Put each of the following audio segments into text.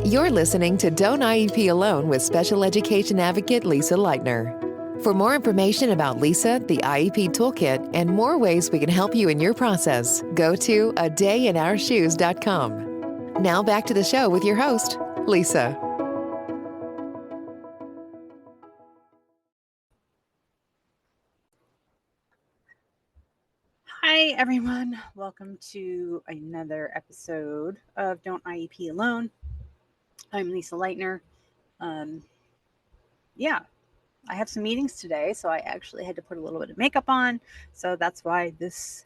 You're listening to Don't IEP Alone with Special Education Advocate Lisa Lightner. For more information about Lisa, the IEP Toolkit, and more ways we can help you in your process, go to adayinourshoes.com. Now back to the show with your host, Lisa. Hi, everyone. Welcome to another episode of Don't IEP Alone. I'm Lisa Lightner. I have some meetings today, so I actually had to put a little bit of makeup on. So that's why this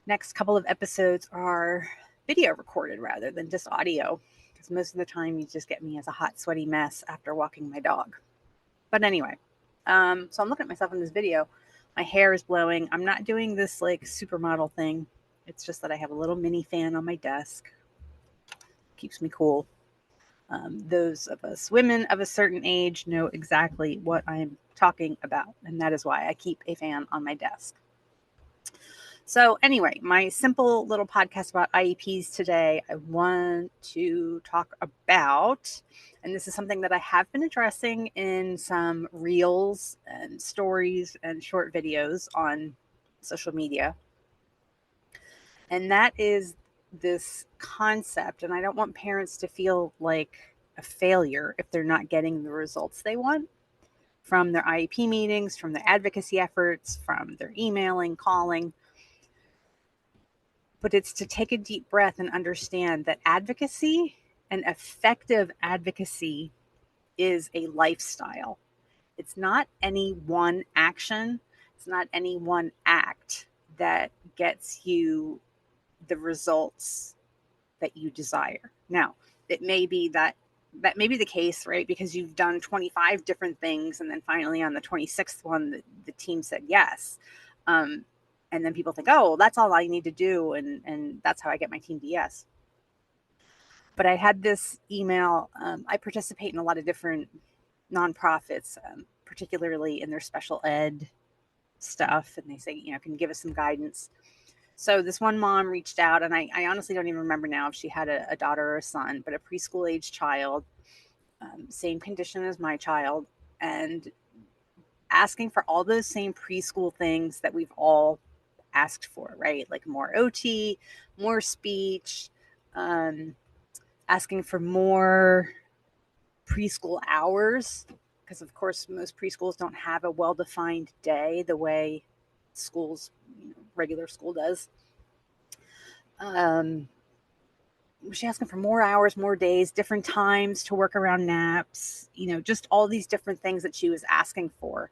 next couple of episodes are video recorded rather than just audio, because most of the time you just get me as a hot, sweaty mess after walking my dog. But anyway, so I'm looking at myself in this video. My hair is blowing. I'm not doing this like supermodel thing. It's just that I have a little mini fan on my desk. Keeps me cool. Those of us women of a certain age know exactly what I'm talking about. And that is why I keep a fan on my desk. So anyway, my simple little podcast about IEPs today, I want to talk about, and this is something that I have been addressing in some reels and stories and short videos on social media. And that is this concept, and I don't want parents to feel like a failure if they're not getting the results they want from their IEP meetings, from their advocacy efforts, from their emailing, calling. But it's to take a deep breath and understand that advocacy and effective advocacy is a lifestyle. It's not any one action. It's not any one act that gets you the results that you desire. Now, it may be that may be the case, right? Because you've done 25 different things, and then finally on the 26th one, the team said yes. And then people think, oh, well, that's all I need to do. And that's how I get my team to yes. But I had this email. I participate in a lot of different nonprofits, particularly in their special ed stuff. And they say, can you give us some guidance? So this one mom reached out, and I honestly don't even remember now if she had a daughter or a son, but a preschool age child, same condition as my child, and asking for all those same preschool things that we've all asked for, right? Like more OT, more speech, asking for more preschool hours, because of course most preschools don't have a well-defined day the way schools, regular school does. She's asking for more hours, more days, different times to work around naps, just all these different things that she was asking for.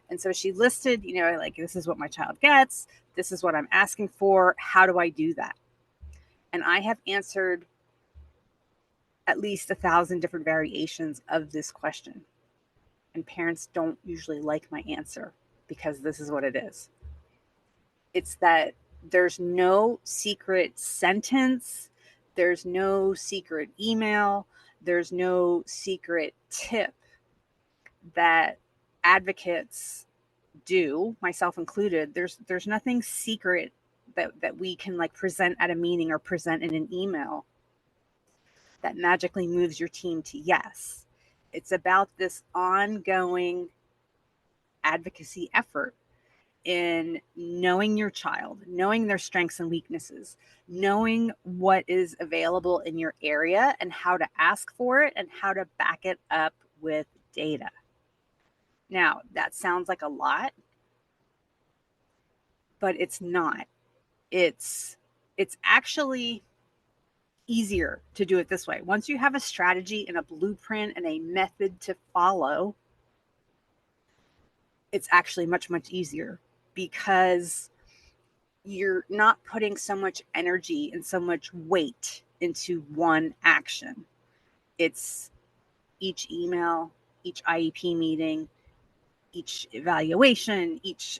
And so she listed, like, this is what my child gets. This is what I'm asking for. How do I do that? And I have answered at least 1,000 different variations of this question. And parents don't usually like my answer because this is what it is. It's that there's no secret sentence. There's no secret email. There's no secret tip that advocates do, myself included. There's nothing secret that we can like present at a meeting or present in an email that magically moves your team to yes. It's about this ongoing advocacy effort in knowing your child, knowing their strengths and weaknesses, knowing what is available in your area and how to ask for it and how to back it up with data. Now, that sounds like a lot, but it's not. It's actually easier to do it this way. Once you have a strategy and a blueprint and a method to follow, it's actually much, much easier because you're not putting so much energy and so much weight into one action. It's each email, each IEP meeting, each evaluation, each,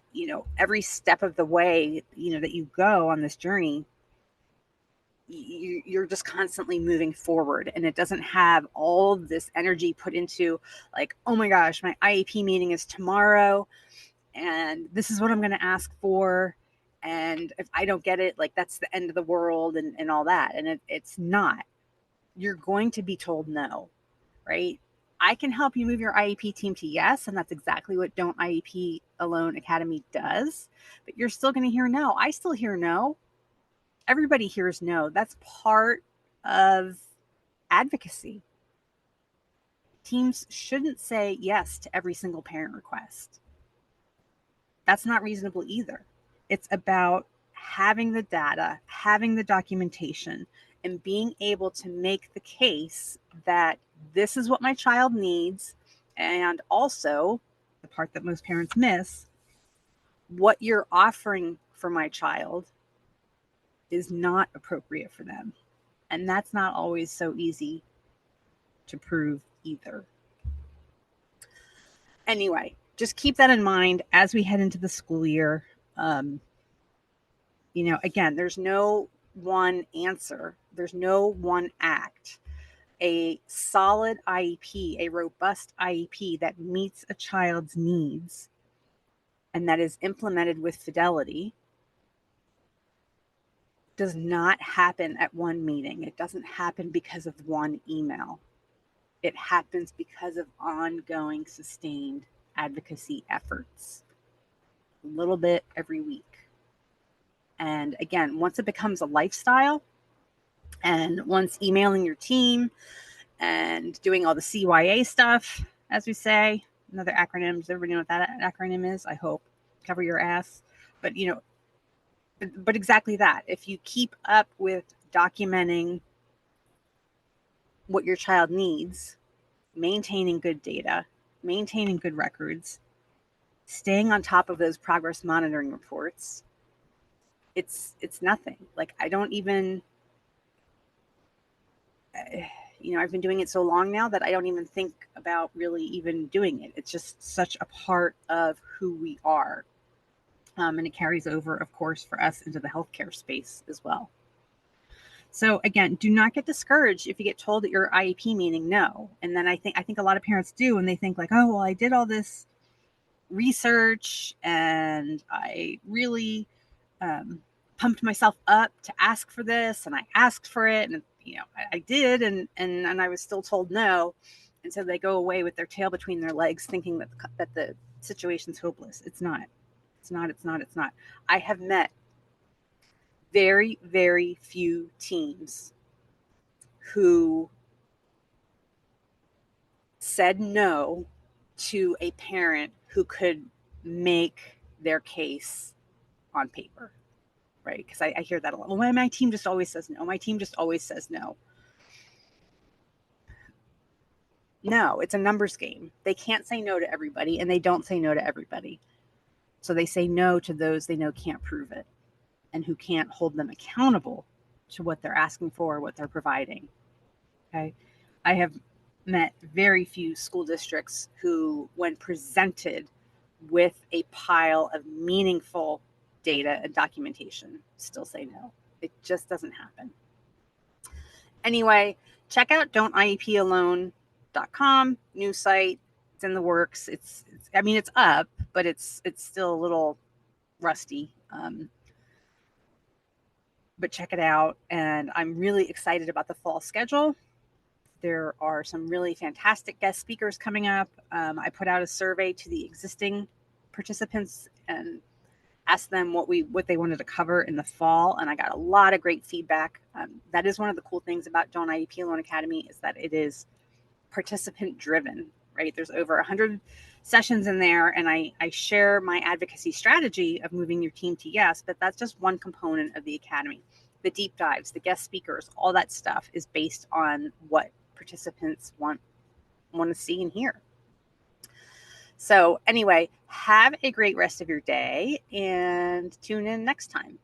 every step of the way, that you go on this journey, you're just constantly moving forward, and it doesn't have all this energy put into like, oh my gosh, my IEP meeting is tomorrow and this is what I'm going to ask for. And if I don't get it, like that's the end of the world and all that. And it's not. you're going to be told no, right? I can help you move your IEP team to yes, and that's exactly what Don't IEP Alone Academy does. But you're still going to hear no. I still hear no. Everybody hears no. That's part of advocacy. Teams shouldn't say yes to every single parent request. That's not reasonable either. It's about having the data, having the documentation, and being able to make the case that this is what my child needs. And also, the part that most parents miss, what you're offering for my child is not appropriate for them. And that's not always so easy to prove either. Anyway, just keep that in mind as we head into the school year. Again, there's no one answer. There's no one act. A solid IEP, a robust IEP that meets a child's needs and that is implemented with fidelity does not happen at one meeting. It doesn't happen because of one email. It happens because of ongoing, sustained advocacy efforts, a little bit every week. And again, once it becomes a lifestyle, and once emailing your team and doing all the CYA stuff, as we say, another acronym, does everybody know what that acronym is? I hope. Cover your ass. But exactly that. If you keep up with documenting what your child needs, maintaining good data, maintaining good records, staying on top of those progress monitoring reports, it's nothing. Like, I don't even, I've been doing it so long now that I don't even think about really even doing it. It's just such a part of who we are. And it carries over, of course, for us into the healthcare space as well. So again, do not get discouraged if you get told at your IEP meeting no. And then I think a lot of parents do, and they think like, oh, well, I did all this research and I really pumped myself up to ask for this, and I asked for it, and I did, and I was still told no. And so they go away with their tail between their legs, thinking that the situation's hopeless. It's not. It's not. I have met very, very few teams who said no to a parent who could make their case on paper, right? Because I hear that a lot. Well, my team just always says no. My team just always says no. No, it's a numbers game. They can't say no to everybody, and they don't say no to everybody. So they say no to those they know can't prove it and who can't hold them accountable to what they're asking for, what they're providing. Okay. I have met very few school districts who, when presented with a pile of meaningful data and documentation, still say no. It just doesn't happen. Anyway, check out don'tiePalone.com, new site. It's in the works. It's up, but it's still a little rusty. But check it out. And I'm really excited about the fall schedule. There are some really fantastic guest speakers coming up. I put out a survey to the existing participants and asked them what they wanted to cover in the fall, and I got a lot of great feedback. That is one of the cool things about Don't IEP Alone Academy, is that it is participant driven, right? There's over 100 sessions in there, and I share my advocacy strategy of moving your team to yes, but that's just one component of the academy. The deep dives, the guest speakers, all that stuff is based on what participants want to see and hear. So anyway, have a great rest of your day and tune in next time.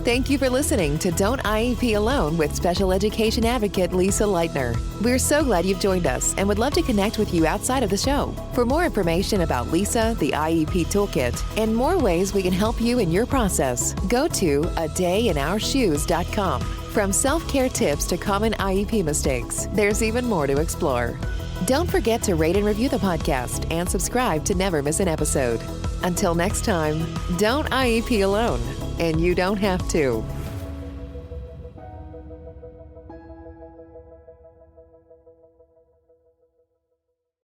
Thank you for listening to Don't IEP Alone with Special Education Advocate Lisa Lightner. We're so glad you've joined us and would love to connect with you outside of the show. For more information about Lisa, the IEP Toolkit, and more ways we can help you in your process, go to adayinourshoes.com. From self-care tips to common IEP mistakes, there's even more to explore. Don't forget to rate and review the podcast and subscribe to never miss an episode. Until next time, don't IEP alone, and you don't have to.